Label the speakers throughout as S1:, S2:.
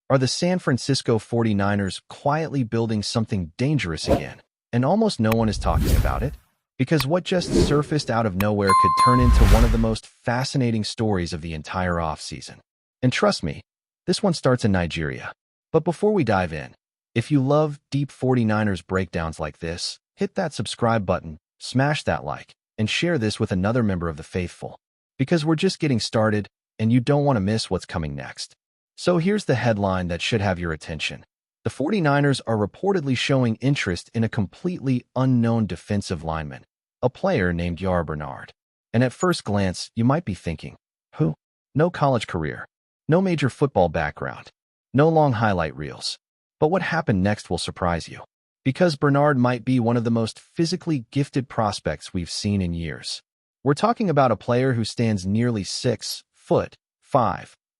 S1: Are the San Francisco 49ers quietly building something dangerous again? And almost no one is talking about it? Because what just surfaced out of nowhere could turn into one of the most fascinating stories of the entire offseason. And trust me, this one starts in Nigeria. But before we dive in, if you love deep 49ers breakdowns like this, hit that subscribe button, smash that like, and share this with another member of the faithful. Because we're just getting started, and you don't want to miss what's coming next. So here's the headline that should have your attention. The 49ers are reportedly showing interest in a completely unknown defensive lineman, a player named Yair Bernard. And at first glance, you might be thinking, who? No college career, no major football background, no long highlight reels. But what happened next will surprise you. Because Bernard might be one of the most physically gifted prospects we've seen in years. We're talking about a player who stands nearly 6'5",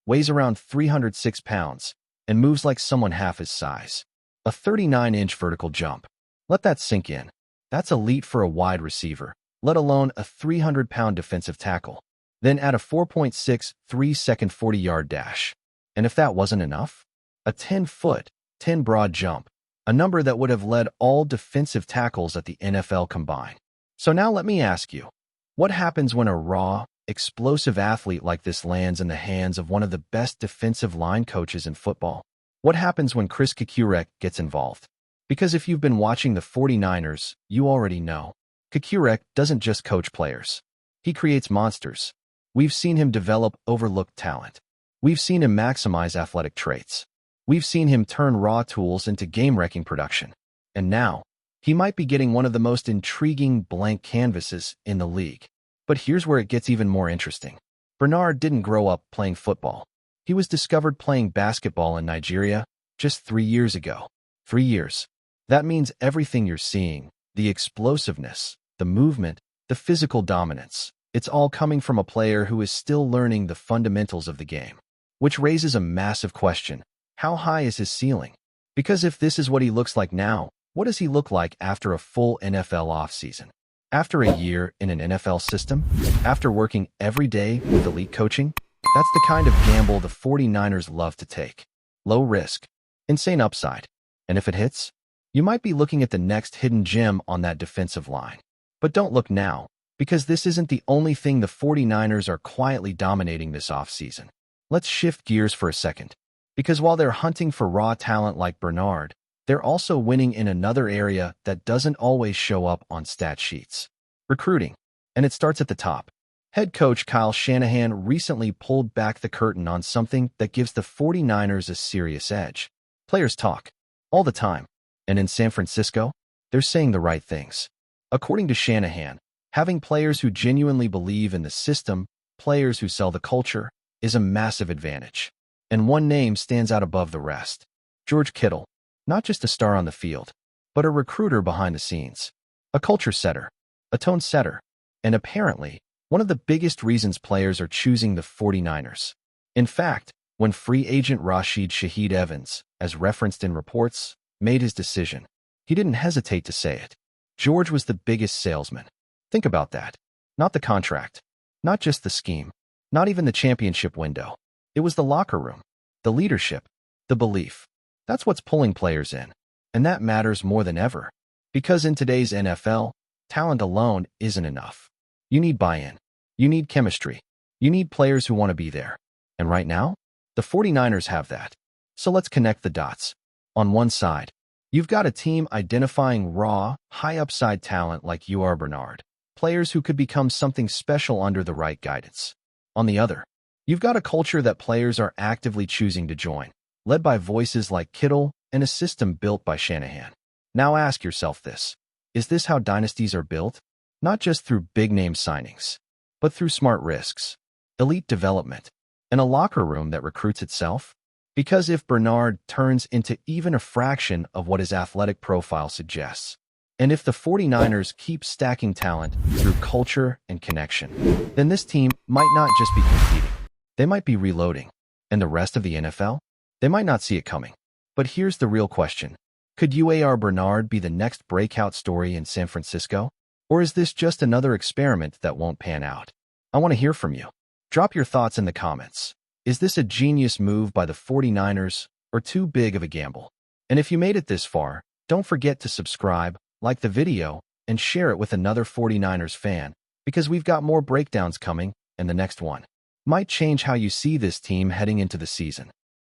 S1: weighs around 306 pounds, and moves like someone half his size. A 39-inch vertical jump. Let that sink in. That's elite for a wide receiver, let alone a 300-pound defensive tackle. Then add a 4.63-second 40-yard dash. And if that wasn't enough, a 10-foot, 10-broad jump, a number that would have led all defensive tackles at the NFL combined. So now let me ask you, what happens when a raw, explosive athlete like this lands in the hands of one of the best defensive line coaches in football? What happens when Chris Kukurek gets involved? Because if you've been watching the 49ers, you already know. Kukurek doesn't just coach players. He creates monsters. We've seen him develop overlooked talent. We've seen him maximize athletic traits. We've seen him turn raw tools into game-wrecking production. And now, he might be getting one of the most intriguing blank canvases in the league. But here's where it gets even more interesting. Bernard didn't grow up playing football. He was discovered playing basketball in Nigeria just 3 years ago. 3 years. That means everything you're seeing, the explosiveness, the movement, the physical dominance, it's all coming from a player who is still learning the fundamentals of the game. Which raises a massive question. How high is his ceiling? Because if this is what he looks like now, what does he look like after a full NFL offseason? After a year in an NFL system? After working every day with elite coaching? That's the kind of gamble the 49ers love to take. Low risk, insane upside. And if it hits, you might be looking at the next hidden gem on that defensive line. But don't look now, because this isn't the only thing the 49ers are quietly dominating this offseason. Let's shift gears for a second. Because while they're hunting for raw talent like Bernard, they're also winning in another area that doesn't always show up on stat sheets. Recruiting. And it starts at the top. Head coach Kyle Shanahan recently pulled back the curtain on something that gives the 49ers a serious edge. Players talk. All the time. And in San Francisco, they're saying the right things. According to Shanahan, having players who genuinely believe in the system, players who sell the culture, is a massive advantage. And one name stands out above the rest. George Kittle. Not just a star on the field, but a recruiter behind the scenes. A culture setter. A tone setter. And apparently, one of the biggest reasons players are choosing the 49ers. In fact, when free agent Rashid Shaheed Evans, as referenced in reports, made his decision, he didn't hesitate to say it. George was the biggest salesman. Think about that. Not the contract. Not just the scheme. Not even the championship window. It was the locker room. The leadership. The belief. That's what's pulling players in. And that matters more than ever. Because in today's NFL, talent alone isn't enough. You need buy-in. You need chemistry. You need players who want to be there. And right now, the 49ers have that. So let's connect the dots. On one side, you've got a team identifying raw, high-upside talent like Yair Bernard, players who could become something special under the right guidance. On the other, you've got a culture that players are actively choosing to join, led by voices like Kittle and a system built by Shanahan. Now ask yourself this. Is this how dynasties are built? Not just through big-name signings, but through smart risks, elite development, and a locker room that recruits itself? Because if Bernard turns into even a fraction of what his athletic profile suggests, and if the 49ers keep stacking talent through culture and connection, then this team might not just be competing. They might be reloading. And the rest of the NFL? They might not see it coming. But here's the real question. Could Yair Bernard be the next breakout story in San Francisco? Or is this just another experiment that won't pan out? I want to hear from you. Drop your thoughts in the comments. Is this a genius move by the 49ers, or too big of a gamble. And if you made it this far, don't forget to subscribe, like the video, and share it with another 49ers fan, because we've got more breakdowns coming, and the next one might change how you see this team heading into the season.